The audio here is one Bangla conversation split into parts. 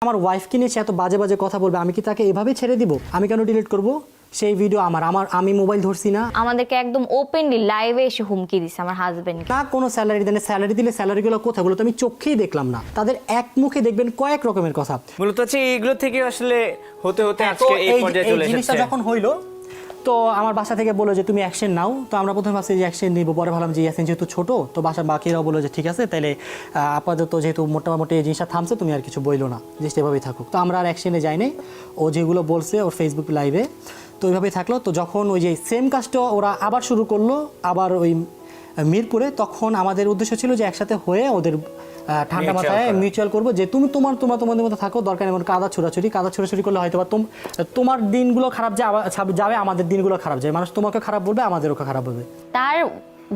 আমার ওয়াইফকে নিয়ে সে এত বাজে বাজে কথা বলবে, আমি কি তাকে এভাবে ছেড়ে দিব? আমি কেন ডিলিট করব? সেই ভিডিও আমি মোবাইল ধরছি না। আমাদেরকে একদম ওপেনলি লাইভে এসে হুমকি দিছে আমার হাজবেন্ড। না কোনো স্যালারি দেন, স্যালারি দিলে স্যালারিগুলো কোথায় বলো তো? আমি চোখেই দেখলাম না। তাদের এক মুখে দেখবেন কয়েক রকমের কথা। মূলত হচ্ছে এইগুলো থেকে আসলে হতে হতে আজকে এই পর্যায়ে চলে এসেছে। জিনিসটা যখন হইলো তো আমার বাসা থেকে বললো যে তুমি অ্যাকশন নাও। তো আমরা প্রথমে ভাবছি যে অ্যাকশন নিব, পরে ভাবলাম যে ইয়াসিন যেহেতু ছোট, তো বাসার বাকিরাও বললো যে ঠিক আছে তাহলে আপাতত যেহেতু মোটামুটি এই জিনিসটা থামছে, তুমি আর কিছু বইলো না, জিনিসটা এভাবেই থাকুক। তো আমরা আর অ্যাকশনে যাই নাই। ও যেগুলো বলছে ওর ফেসবুক লাইভে, তো ওইভাবেই থাকলো। তো যখন ওই যে সেম কাজটা ওরা আবার শুরু করলো আবার ওই মিরপুরে, তখন আমাদের উদ্দেশ্য ছিল যে একসাথে হয়ে ওদের ঠান্ডা মাথায় মিউচুয়াল করবো যে তুমি তোমাদের মধ্যে থাকো, দরকার এমন কাদা ছোড়াছুড়ি করলে হয়তো বা তোমার দিনগুলো খারাপ যাবে, আমাদের দিনগুলো খারাপ যাবে, মানুষ তোমাকে খারাপ বলবে, আমাদেরও খারাপ বলবে। তার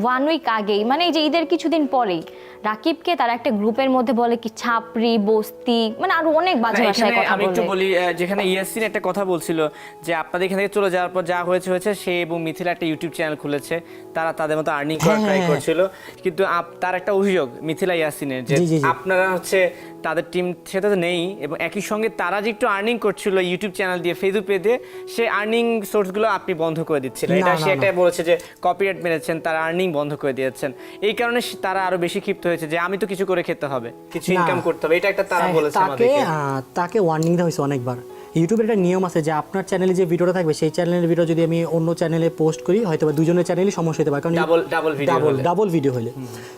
1 উইক আগেই, মানে এই যে ঈদের কিছুদিন পরেই রাকিবকে তারা একটা গ্রুপের মধ্যে বলে কি ছাপরি বস্তি, মানে আরো অনেক বাজে ভাষায় কথা বলে। আমি একটু বলি, যেখানে ইয়াসিন একটা কথা বলছিল যে আপনাদের এখান থেকে চলে যাওয়ার পর যা হয়েছে সে এবং মিথিলা একটা ইউটিউব চ্যানেল খুলেছে, তারা তাদের মতো আর্নিং করার ট্রাই করছিল। কিন্তু তার একটা অভিযোগ মিথিলা ইয়াসিনের যে আপনারা হচ্ছে তাদের টিম সেটা তো নেই, এবং একই সঙ্গে তারা যে একটু আর্নিং করছিল ইউটিউব চ্যানেল দিয়ে, ফেসবুক পেজ দিয়ে, সেই আর্নিং সোর্সগুলো আপনি বন্ধ করে দিচ্ছিলেন। এটা সে একটা বলেছে যে কপিরাইট মেরেছেন, তারা আর্নিং বন্ধ করে দিয়েছেন। এই কারণে তারা আরো বেশি ক্ষিপ্ত হয়েছে যে আমি তো কিছু করে খেতে হবে, কিছু ইনকাম করতে হবে, এটা একটা তারা বলেছে আমাদেরকে। তাকে ওয়ার্নিং দেওয়া হয়েছে অনেকবার। ইউটিউবের একটা নিয়ম আছে যে আপনার চ্যানেলে যে ভিডিওটা থাকবে সেই চ্যানেলের ভিডিও যদি আমি অন্য চ্যানেলে পোস্ট করি, হয়তো বা দুজনের চ্যানেলই সমস্যা হতে পারে, কারণ ডাবল ভিডিও হলে।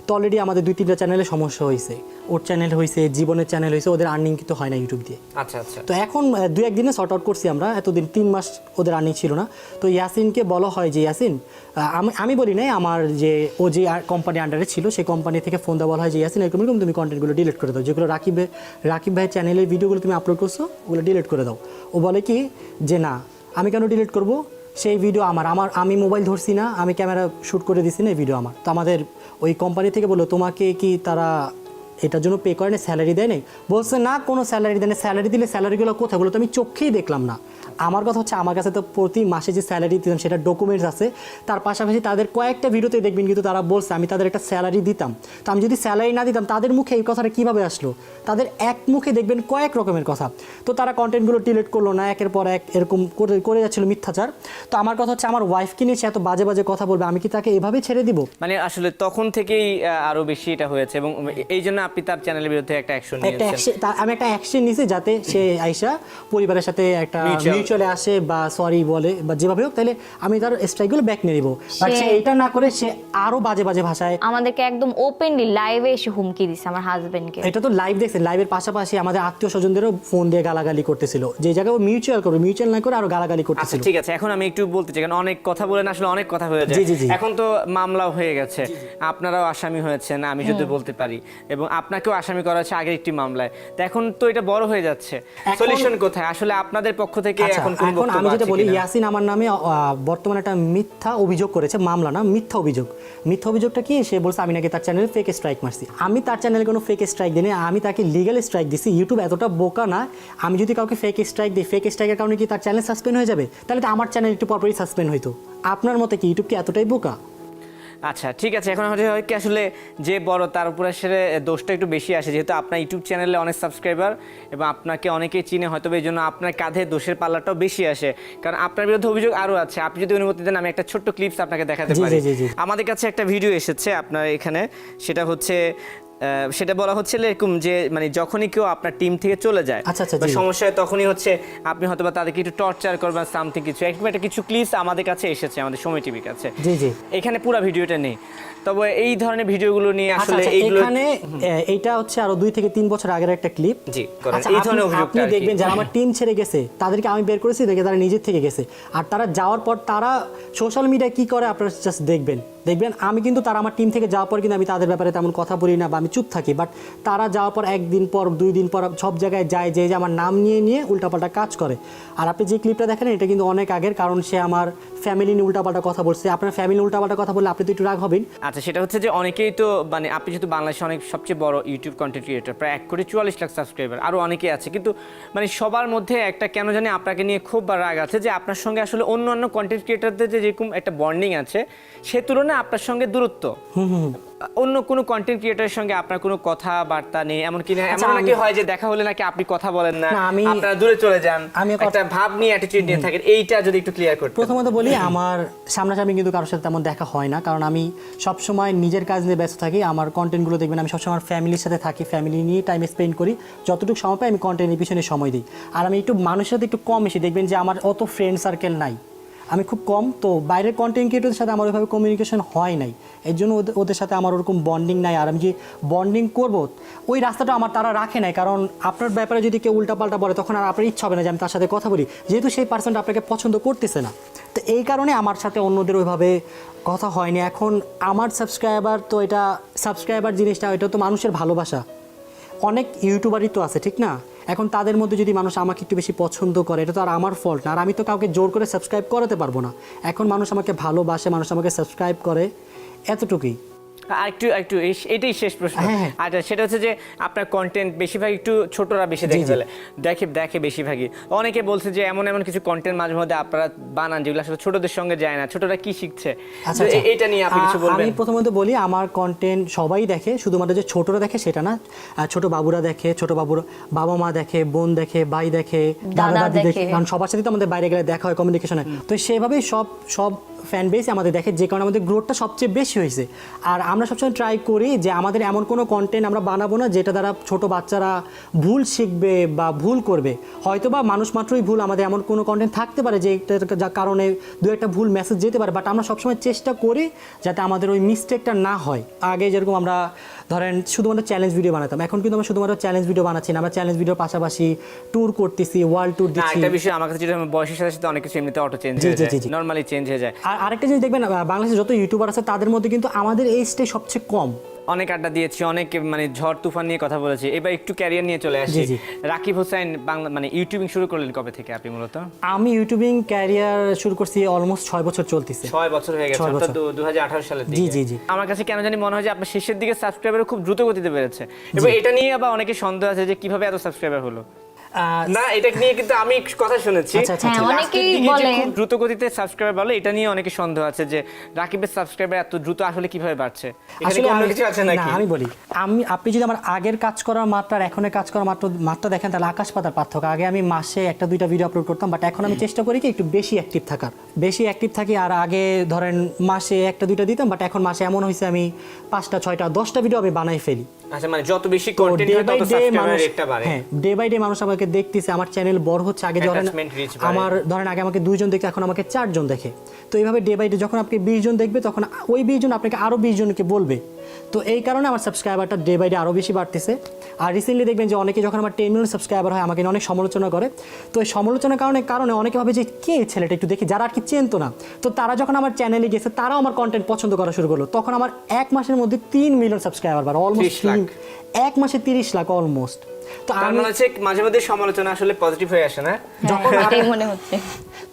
তো অলরেডি আমাদের 2-3টা চ্যানেলে সমস্যা হয়েছে। ওর চ্যানেল হয়েছে, জীবনের চ্যানেল হয়েছে, ওদের আর্নিং কিন্তু হয় না ইউটিউব দিয়ে। আচ্ছা আচ্ছা। তো এখন 2-1 দিনে সর্ট আউট করছি আমরা, এতদিন 3 মাস ওদের আর্নিং ছিল না। তো ইয়াসিনকে বলা হয় যে ইয়াসিন, আমি বলি নাই, আমার যে ও যে কোম্পানি আন্ডারে ছিল সেই কোম্পানি থেকে ফোন দেওয়া বলা হয় যে ইয়াসিন এরকম তুমি কন্টেন্টগুলো ডিলিট করে দাও, যেগুলো রাকিব ভাইয়ের চ্যানেলের ভিডিওগুলো তুমি আপলোড করছো ওগুলো ডিলিট করে দাও। ও বলে কি যে না আমি কেন ডিলিট করব, সেই ভিডিও আমি মোবাইল ধরছি না, আমি ক্যামেরা শ্যুট করে দিছি না, এই ভিডিও আমার। তো আমাদের ওই কোম্পানি থেকে বললো তোমাকে কি তারা এটার জন্য পে করে না, স্যালারি দেয় নাই? বলছে না কোনো স্যালারি দেয় না, স্যালারি দিলে স্যালারিগুলো কোথায় বলো তো? আমি চোখেই দেখলাম না। আমার কথা হচ্ছে আমার কাছে তো প্রতি মাসে যে স্যালারি দিতাম সেটা ডকুমেন্টস আছে, তার পাশাপাশি তাদের কয়েকটা ভিডিওতে দেখবেন কিন্তু তারা বলছে আমি তাদের একটা স্যালারি দিতাম। তো আমি যদি স্যালারি না দিতাম তাদের মুখে এই কথাটা কীভাবে আসলো? তাদের এক মুখে দেখবেন কয়েক রকমের কথা। তো তারা কন্টেন্টগুলো ডিলিট করলো না, একের পর এক এরকম করে যাচ্ছিলো মিথ্যাচার। তো আমার কথা হচ্ছে আমার ওয়াইফকে নিয়ে সে এত বাজে বাজে কথা বলবে, আমি কি তাকে এভাবে ছেড়ে দিব? মানে আসলে তখন থেকেই আরো বেশি এটা হয়েছে, এবং এই জন্য আপনি তার চ্যানেলের বিরুদ্ধে একটা অ্যাকশন নিয়েছেন। আমি একটা অ্যাকশন নিয়েছি যাতে সে আইসা পরিবারের সাথে একটা মিউচুয়ালে আসে বা সরি বলে বা যেভাবে হোক, তাহলে আমি তার স্ট্রাইকগুলো ব্যাক নিয়ে নিব। বাট সে এটা না করে সে আরো বাজে বাজে ভাষায় আমাদেরকে একদম ওপেনলি লাইভে এসে হুমকি দিছে আমার হাজবেন্ডকে। এটা তো লাইভ দেখছেন, লাইভের পাশাপাশি আমাদের আত্মীয় স্বজনদেরও ফোন দিয়ে গালাগালি করতেছিল, যে জায়গায় মিউচুয়াল না করে আরো গালাগালি করতেছিল। ঠিক আছে, এখন আমি একটু বলতে চাই, কারণ অনেক কথা বলেন, আসলে অনেক কথা হয়ে যায়। এখন তো মামলাও হয়ে গেছে, আপনারাও আসামি হয়েছেন আমি যদি বলতে পারি, এবং আপনাকেও আসামি করা হয়েছে আগের একটি মামলায়। তো এখন তো এটা বড় হয়ে যাচ্ছে, সলিউশন কোথায় আসলে আপনাদের পক্ষ থেকে? এখন আমি যেটা বলি, ইয়াসিন আমার নামে বর্তমানে একটা মিথ্যা অভিযোগ করেছে, মামলা না মিথ্যা অভিযোগ। মিথ্যা অভিযোগটা কি? সে বলছে আমি নাকি তার চ্যানেলে ফেক স্ট্রাইক মারছি। আমি তার চ্যানেলে কোনো ফেক স্ট্রাইক দিইনি, আমি তাকে লিগ্যাল স্ট্রাইক দিছি। ইউটিউব এতটা বোকা না, আমি যদি কাউকে ফেক স্ট্রাইক দিই, ফেক স্ট্রাইকের কারণে কি তার চ্যানেল সাসপেন্ড হয়ে যাবে? তাহলে তো আমার চ্যানেল একটু পরপরই সাসপেন্ড হইতো। আপনার মতে কি ইউটিউব কি এতটাই বোকা? আচ্ছা ঠিক আছে, এখন হয় কি আসলে যে বড় তার উপরে আসলে দোষটা একটু বেশি আসে, যেহেতু আপনার ইউটিউব চ্যানেলে অনেক সাবস্ক্রাইবার এবং আপনাকে অনেকেই চিনে, হয়তো এই জন্য আপনার কাঁধে দোষের পাল্লাটাও বেশি আসে, কারণ আপনার বিরুদ্ধে অভিযোগ আরও আছে। আপনি যদি অনুমতি দেন আমি একটা ছোট্ট ক্লিপস আপনাকে দেখাতে পারি। আমাদের কাছে একটা ভিডিও এসেছে আপনার এখানে, সেটা হচ্ছে সেটা বলা হচ্ছে এরকম যে মানে যখনই কেউ আপনার টিম থেকে চলে যায় বা সমস্যা হয়, তখনই হচ্ছে আপনি হয়তো বা তাদেরকে একটু টর্চার করবেন সামথিং কিছু, একটা কিছু ক্লিপস আমাদের কাছে এসেছে, আমাদের সময় টিভির কাছে। এখানে পুরো ভিডিওটা নেই, তবে এই ধরনের ভিডিওগুলো নিয়ে আসলে এখানে এইটা হচ্ছে আরো 2 থেকে 3 বছর আগের একটা ক্লিপ। এই ধরনের অভিযোগ আপনি দেখবেন যারা আমার টিম ছেড়ে গেছে তাদেরকে আমি বের করেছি, দেখে তারা নিজের থেকে গেছে। আর তারা যাওয়ার পর তারা সোশ্যাল মিডিয়ায় কি করে আপনারা জাস্ট দেখবেন। আমি কিন্তু তারা আমার টিম থেকে যাওয়ার পর কিন্তু আমি তাদের ব্যাপারে তেমন কথা বলি না বা আমি চুপ থাকি, বাট তারা যাওয়ার পর 1 দিন পর 2 দিন পর সব জায়গায় যায়, যে আমার নাম নিয়ে উল্টাপাল্টা কাজ করে। আর আপনি যে ক্লিপটা দেখেন এটা কিন্তু অনেক আগের, কারণ সে আমার ফ্যামিলি নিয়ে উল্টাপাল্টা কথা বলছে। আপনার ফ্যামিলি উল্টাপাল্টা কথা বললে আপনি তো একটু রাগ হবেন। আচ্ছা, সেটা হচ্ছে যে অনেকেই তো মানে আপনি যেহেতু বাংলাদেশে অনেক সবচেয়ে বড় ইউটিউব কন্টেন্ট ক্রিয়েটর, প্রায় 1,44 লাখ সাবস্ক্রাইবার, আরও অনেকেই আছে, কিন্তু মানে সবার মধ্যে একটা কেন জানি আপনাকে নিয়ে খুব রাগ আছে যে আপনার সঙ্গে আসলে অন্য কন্টেন্ট ক্রিয়েটরদের যেরকম একটা বন্ডিং আছে সে তুলনায় আপনার সঙ্গে দূরত্ব। অন্য কোনো কন্টেন্ট ক্রিয়েটরের সঙ্গে আপনার কোনো কথাবার্তা নেই এমনকি না আচ্ছা, এমন নাকি আমি- হয় যে দেখা হলে নাকি আপনি কথা বলেন না না, আমি- আপনারা দূরে চলে যান আমি একটা ভাব নিয়ে অ্যাটিটিউড নিয়ে থাকেন এইটা যদি একটু ক্লিয়ার করতেন প্রথমত বলি আমার সামনাসামনি কিন্তু কারোর সাথে তেমন দেখা হয় না, কারণ আমি সবসময় নিজের কাজ নিয়ে ব্যস্ত থাকি। আমার কন্টেন্টগুলো দেখবেন আমি সবসময় আমার ফ্যামিলির সাথে থাকি, ফ্যামিলি নিয়ে টাইম স্পেন্ড করি, যতটুকু সময় পাই আমি কন্টেন্টের পিছনে সময় দিই। আর আমি একটু মানুষের সাথে একটু কম বেশি, দেখবেন যে আমার অত ফ্রেন্ড সার্কেল নাই, আমি খুব কম, তো বাইরের কন্টেন্ট ক্রিয়েটরদের সাথে আমার ওইভাবে কমিউনিকেশন হয় নাই, এর জন্য ওদের সাথে আমার ওরকম বন্ডিং নাই। আর আমি যে বন্ডিং করব ওই রাস্তাটা আমার তারা রাখে নাই, কারণ আপনার ব্যাপারে যদি কেউ উল্টাপাল্টা বলে তখন আর আপনার ইচ্ছা হবে না যে আমি তার সাথে কথা বলি, যেহেতু সেই পার্সনটা আপনাকে পছন্দ করতেছে না। তো এই কারণে আমার সাথে অন্যদের ওইভাবে কথা হয়নি। এখন আমার সাবস্ক্রাইবার, তো এটা সাবস্ক্রাইবার জিনিসটা এটা তো মানুষের ভালোবাসা, অনেক ইউটিউবারই তো আছে ঠিক না, এখন তাদের মধ্যে যদি মানুষ আমাকে একটু বেশি পছন্দ করে এটা তো আর আমার ফল্ট না, আর আমি তো কাউকে জোর করে সাবস্ক্রাইব করাতে পারবো না। এখন মানুষ আমাকে ভালোবাসে, মানুষ আমাকে সাবস্ক্রাইব করে, এতটুকুই। আর একটু এটাই শেষ প্রশ্ন। হ্যাঁ। আর সেটা হচ্ছে যে আপনার কন্টেন্ট বেশিরভাগ একটু ছোটরা বেশি দেখে ফেলে, দেখে বেশিরভাগই। অনেকে বলছে যে এমন কিছু কন্টেন্ট মাঝে মধ্যে আপনারা বানান যেগুলো আসলে ছোটদের সঙ্গে যায় না, ছোটরা কি শিখছে, আচ্ছা, তো এইটা নিয়ে আপনি কিছু বলবেন? আমি প্রথমত বলি আমার কন্টেন্ট সবাই দেখে, শুধুমাত্র যে ছোটরা দেখে সেটা না, ছোট বাবুরা দেখে, ছোট বাবুর বাবা মা দেখে, বোন দেখে, ভাই দেখে, দাদা দাদি দেখে, কারণ সবার সাথে তো আমাদের বাইরে গেলে দেখা হয়, কমিউনিকেশন হয়, তো সেভাবেই সব ফ্যান বেস আমাদের দেখে, যে কারণে আমাদের গ্রোথটা সবচেয়ে বেশি হয়েছে। আর আমরা সবসময় ট্রাই করি যে আমাদের এমন কোনো কন্টেন্ট আমরা বানাবো না যেটা দ্বারা ছোট বাচ্চারা ভুল শিখবে বা ভুল করবে, হয়তো বা মানুষ মাত্রই ভুল, আমাদের এমন কোনো কন্টেন্ট থাকতে পারে যে যার কারণে দু একটা ভুল মেসেজ যেতে পারে, বাট আমরা সবসময় চেষ্টা করি যাতে আমাদের ওই মিস্টেকটা না হয়। আগে যেরকম আমরা ধরেন শুধুমাত্র চ্যালেঞ্জ ভিডিও বানাতাম, এখন কিন্তু আমরা শুধুমাত্র চ্যালেঞ্জ ভিডিও বানাচ্ছি না, আমরা চ্যালেঞ্জ ভিডিওর পাশাপাশি ট্যুর করতেছি, ওয়ার্ল্ড ট্যুর না, দিচ্ছি। একটা বিষয় আমার কাছে যেটা বয়সের সাথে সাথে অনেক কিছু এমনিতে অটো চেঞ্জ জি, হয়ে জি, যায়, জি, জি। নরমালি চেঞ্জ হয়ে যায়। আর আরেকটা জিনিস দেখবেন, বাংলাদেশে যত ইউটিউবার আছে তাদের মধ্যে কিন্তু আমাদের এইজটাই সবচেয়ে কম। অনেক আড্ডা দিয়েছি, অনেক ঝড় তুফান নিয়ে কথা বলেছি, এবার একটু ক্যারিয়ার নিয়ে চলে আসি। জি, জি। রাকিব হোসেন বাংলা ইউটিউবিং শুরু করলেন কবে থেকে আপনি মূলত? আমি ইউটিউবিং ক্যারিয়ার শুরু করছি অলমোস্ট 6 বছর চলতেছে। 6 বছর হয়ে গেছে, 6 অর্থাৎ বছর। 2018 সালের দিকে। জি, জি, জি। আমার কাছে কেন জানি মনে হয় যে আপনার শেষের দিকে সাবস্ক্রাইবার খুব দ্রুত গতিতে বেড়েছে, এবং এটা নিয়ে আবার অনেকে সন্দেহ আছে যে কিভাবে এত সাবস্ক্রাইবার হলো। না, এটা নিয়ে কিন্তু আমি কথা শুনেছি, আচ্ছা, আচ্ছা, হ্যাঁ, লাস্টের অনেকেই দিকে যে বলে। খুব দ্রুত গতিতে সাবস্ক্রাইবার বলে, এটা নিয়ে অনেকে সন্দেহ আছে যে রাকিবের সাবস্ক্রাইবার এত দ্রুত আসলে কিভাবে বাড়ছে, এখানে কি অন্য কিছু আছে নাকি? আমি বলি, আপনি যদি আমার আগের কাজ করার মাত্রা আর এখনের কাজ করার মাত্রা দেখেন তাহলে আকাশ পাতার পার্থক্য। আগে আমি মাসে একটা দুইটা ভিডিও আপলোড করতাম, বাট এখন আমি চেষ্টা করি কি একটু বেশি অ্যাক্টিভ থাকি। আর আগে ধরেন মাসে একটা দুইটা দিতাম, বাট এখন মাসে এমন হয়েছে আমি 5টা 6টা 10টা ভিডিও আমি বানাই ফেলি। আচ্ছা, যত বেশি কন্টেন্ট হয় তত সাবস্ক্রাইবার রেটটা বাড়ে। হ্যাঁ, ডে বাই ডে মানুষ আমাকে দেখতেছে, আমার চ্যানেল বড় হচ্ছে। আগে ধরেন Attachment reach বাড়ে। আমার ধরেন আগে আমাকে 2 জন দেখতে, এখন আমাকে 4 জন দেখে। তো এইভাবে ডে বাই ডে যখন আপনি 20 জন দেখবে তখন ওই 20 জন আপনাকে আরো 20 জনকে বলবে। তো এই কারণে আমার সাবস্ক্রাইবারটা ডে বাই ডে আরো বেশি বাড়তেছে। আর রিসেন্টলি দেখবেন যে অনেকে যখন আমার 10 মিলিয়ন সাবস্ক্রাইবার হয় আমাকে নিয়ে অনেক সমালোচনা করে। তো এই সমালোচনার কারণে অনেকে ভাবে যে কে এই ছেলেটা, একটু দেখি, যারা আর কি চেনতো না। তো তারা যখন আমার চ্যানেলে গেছে তারাও আমার কন্টেন্ট পছন্দ করা শুরু করলো। তখন আমার 1 মাসের মধ্যে 3 মিলিয়ন সাবস্ক্রাইবার বাড়ে, অলমোস্ট 30 লাখ। 1 মাসে 30 লাখ অলমোস্ট। তো তার আমি মানে হচ্ছে মাঝে মধ্যে সমালোচনা আসলে পজিটিভ হয়ে আসে না? যখন এটাই মনে হচ্ছে।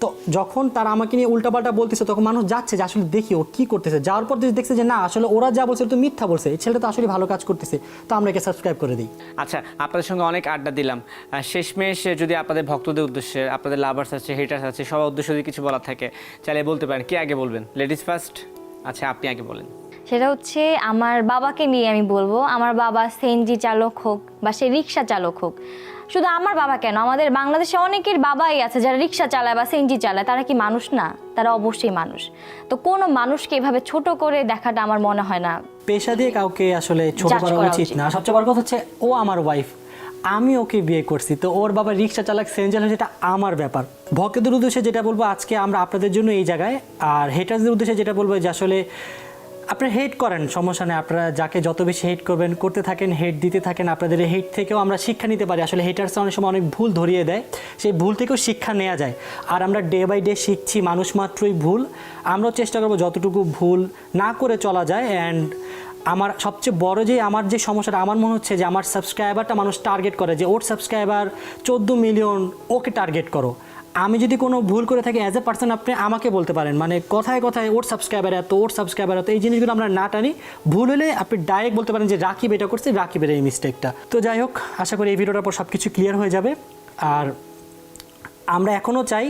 তো যখন তারা আমাকে নিয়ে উল্টাপাল্টা বলতেছে তখন মানুষ যাচ্ছে যে আসলে দেখি ও কি করতেছে, যাওয়ার পর দেখছে যে না আসলে ওরা যা বলছে তো মিথ্যা বলছে, এই ছেলেটা তো আসলে ভালো কাজ করতেছে, তো আমরা একে সাবস্ক্রাইব করে দিই। আচ্ছা, আপনাদের সঙ্গে অনেক আড্ডা দিলাম, শেষমেশ যদি আপনাদের ভক্তদের উদ্দেশ্যে, আপনাদের লাভার্স আছে, হেটার্স আছে, সবার উদ্দেশ্যে যদি কিছু বলার থাকে চাইলে বলতে পারেন। কি আগে বলবেন? Ladies first. আচ্ছা, আপনি আগে বলেন। সেটা হচ্ছে আমার বাবাকে নিয়ে আমি বলবো। আমার বাবা সিএনজি চালক হোক বা সে রিক্সা চালক হোক, শুধু আমার বাবা কেন, আমাদের বাংলাদেশে অনেকের বাবাই আছে যারা রিক্সা চালায় বা সিএনজি চালায়, তারা কি মানুষ না? তারা অবশ্যই মানুষ। তো কোনো মানুষকে এভাবে ছোট করে দেখাটা আমার মনে হয় না। পেশা দিয়ে কাউকে আসলে ছোট Judge করা করা উচিত উচিত না। সবচেয়ে বড় কথা হচ্ছে ও আমার ওয়াইফ, আমি ওকে বিয়ে করছি, তো ওর বাবা রিক্সা চালাক, সেঞ্জাল, যেটা আমার ব্যাপার। ভক্তদের উদ্দেশ্যে যেটা বলবো আজকে আমরা আপনাদের জন্য এই জায়গায়, আর হেটার্সদের উদ্দেশ্যে যেটা বলবো যে আসলে আপনারা হেট করেন, সমস্যা নেই, আপনারা যাকে যত বেশি হেট করবেন, করতে থাকেন, হেট দিতে থাকেন। আপনাদের এই হেট থেকেও আমরা শিক্ষা নিতে পারি। আসলে হেটার্স অনেক সময় অনেক ভুল ধরিয়ে দেয়, সেই ভুল থেকেও শিক্ষা নেওয়া যায়। আর আমরা ডে বাই ডে শিখছি, মানুষ মাত্রই ভুল। আমরাও চেষ্টা করবো যতটুকু ভুল না করে চলা যায়। অ্যান্ড আমার সবচেয়ে বড় যে আমার যে সমস্যাটা আমার মনে হচ্ছে যে আমার সাবস্ক্রাইবারটা মানুষ টার্গেট করে, যে ওর সাবস্ক্রাইবার 14 মিলিয়ন, ওকে টার্গেট করো। আমি যদি কোনো ভুল করে থাকি অ্যাজ এ পার্সন আপনি আমাকে বলতে পারেন, মানে কথায় কথায় ওর সাবস্ক্রাইবার এত, ওর সাবস্ক্রাইবার এত, এই জিনিসগুলো আমরা না টানি। ভুল হলে আপনি ডাইরেক্ট বলতে পারেন যে রাকিব এটা করছে, রাকিবের এই মিস্টেকটা। তো যাই হোক, আশা করি এই ভিডিওটার পর সব কিছু ক্লিয়ার হয়ে যাবে। আর আমরা এখনও চাই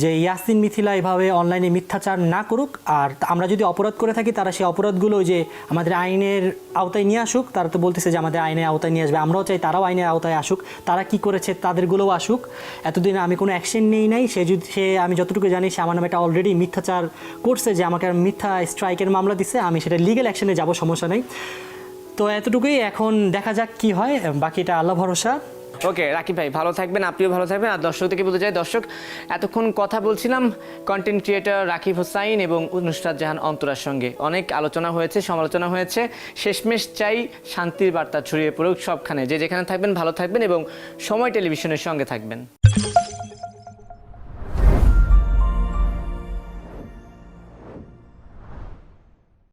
যে ইয়াসিন মিথিলা এভাবে অনলাইনে মিথ্যাচার না করুক, আর আমরা যদি অপরাধ করে থাকি তারা সেই অপরাধগুলো যে আমাদের আইনের আওতায় নিয়ে আসুক। তারা তো বলতেছে যে আমাদের আইনের আওতায় নিয়ে আসবে, আমরাও চাই তারাও আইনের আওতায় আসুক, তারা কি করেছে তাদেরগুলোও আসুক। এতদিন আমি কোনো অ্যাকশন নেই নাই, আমি যতটুকু জানি সে আমার নামে একটা অলরেডি মিথ্যাচার করছে, যে আমাকে মিথ্যা স্ট্রাইকের মামলা দিচ্ছে, আমি সেটা লিগ্যাল অ্যাকশনে যাব, সমস্যা নেই। তো এতটুকুই, এখন দেখা যাক কি হয়, বাকিটা আল্লাহ ভরসা। ওকে রাকিব ভাই, ভালো থাকবেন, আপনিও ভালো থাকবেন। আর দর্শক থেকে বলতে চাই, দর্শক এতক্ষণ কথা বলছিলাম কন্টেন্ট ক্রিয়েটর রাকিব হোসাইন এবং নুসরাত জাহান অন্তরার সঙ্গে। অনেক আলোচনা হয়েছে, সমালোচনা হয়েছে। শেষমেশ চাই শান্তির বার্তা ছড়িয়ে পড়ুক সবখানে। যে যেখানে থাকবেন ভালো থাকবেন এবং সময় টেলিভিশনের সঙ্গে থাকবেন।